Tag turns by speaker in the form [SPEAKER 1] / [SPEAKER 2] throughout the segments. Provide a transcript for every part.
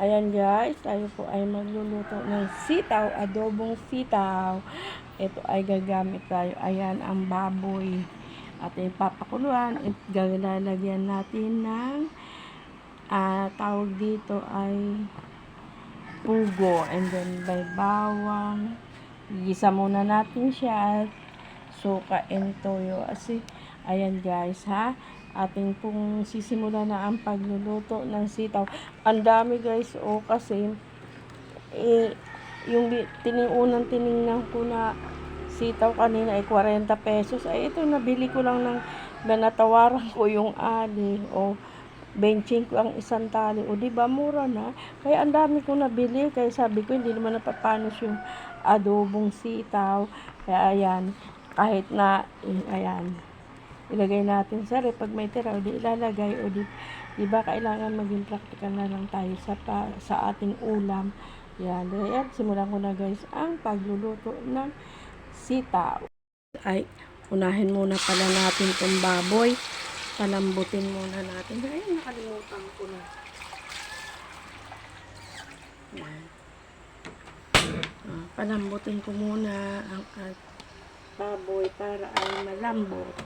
[SPEAKER 1] Ayan guys, tayo po ay magluluto ng sitaw, adobong sitaw. Ito ay gagamit tayo. Ayan ang baboy. At ipapakuluan at galalagyan natin ng tawag dito ay pugo. And then may bawang. Igisa muna natin siya. Suka and toyo. Ayan guys ha. Ating pong sisimula na ang pagluluto ng sitaw. Ang dami guys, kasi yung unang tiningnan ko na sitaw kanina ay 40 pesos. Ay ito, nabili ko lang ng natawaran ko yung ali. Benching ko ang isang tali. Diba, mura na. Kaya ang dami ko nabili. Kaya sabi ko, hindi naman napapanis yung adobong sitaw. Kaya ayan, kahit na, ayan, ilagay natin sa ref. Pag may tira, di ilalagay. Diba, kailangan maging practical na lang tayo sa ating ulam. Yan. Simulan ko na guys ang pagluluto ng sitaw. Ay, unahin muna pala natin itong baboy. Palambutin muna natin. Ay, nakalimutan ko na. Yan. Palambutin ko muna ang baboy para ay malambot.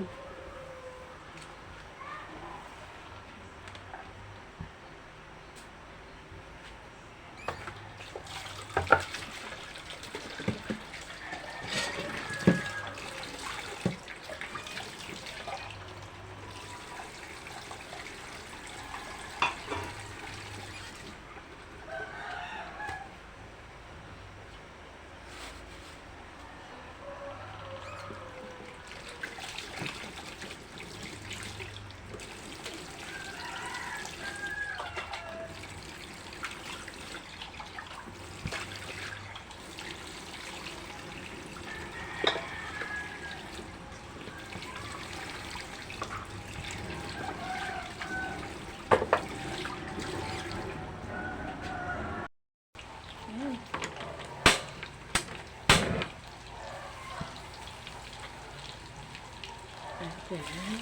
[SPEAKER 1] Ayan.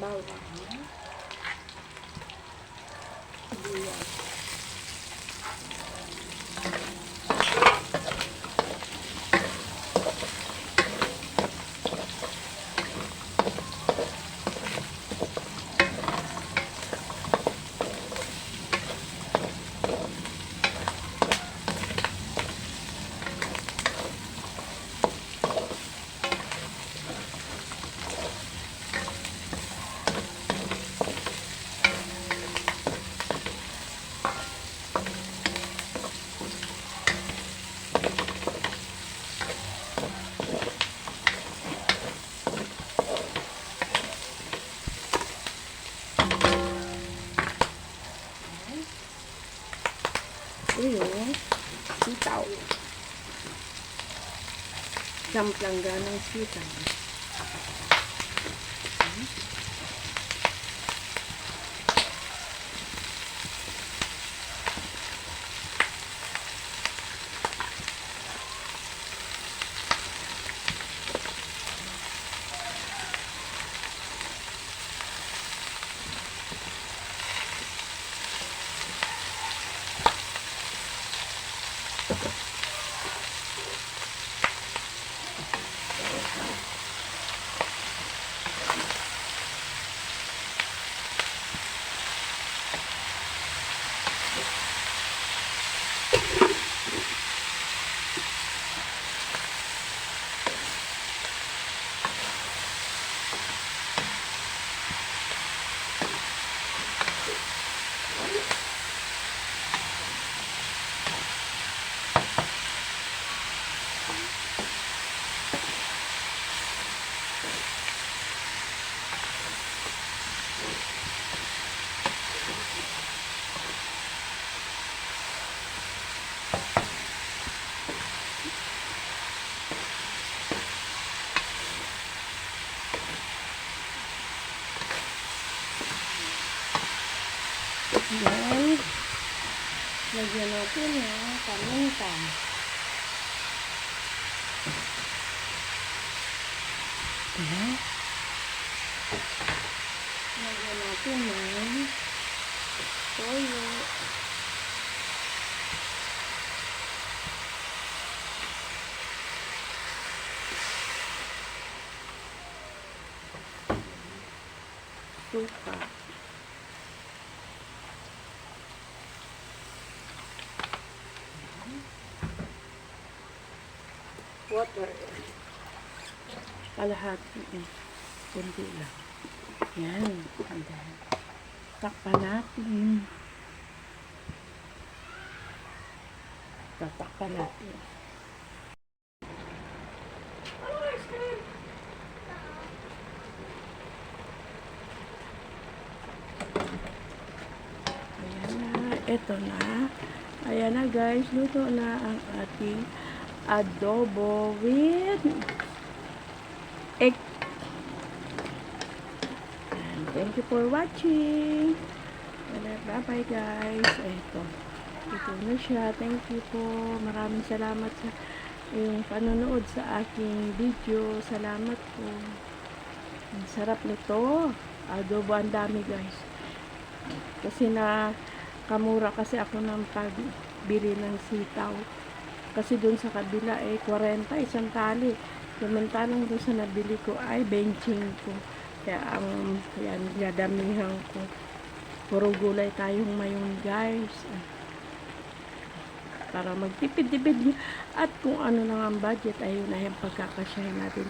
[SPEAKER 1] Bawang. Sibuyas. Yung sitaw. Samplangga ng sitaw. Then, lagyan natin ng paminta. Ayan. Lagyan natin ng toyo. suka. Water. Kalahati. Kunti lang. Yan. Ayan. Takpan natin. Tatakpan natin. Ayan na. Ito na. Ayan na guys. Luto na ang ating adobo with egg. And thank you for watching. Bye-bye guys. Ito. Ito na siya. Thank you po. Maraming salamat sa yung panonood sa aking video. Salamat po. Ang sarap nito. Adobo, ang dami guys. Kasi kamura kasi ako ng pagbili ng sitaw. Kasi dun sa kabila 40 isang tali. Samantalang dun sa nabili ko ay benching ko. Kaya yan, dadamihan ko. Puro gulay tayong mayon guys. Para magtipid-tipid. At kung ano lang ang budget, ayun na yung pagkakasyahin natin.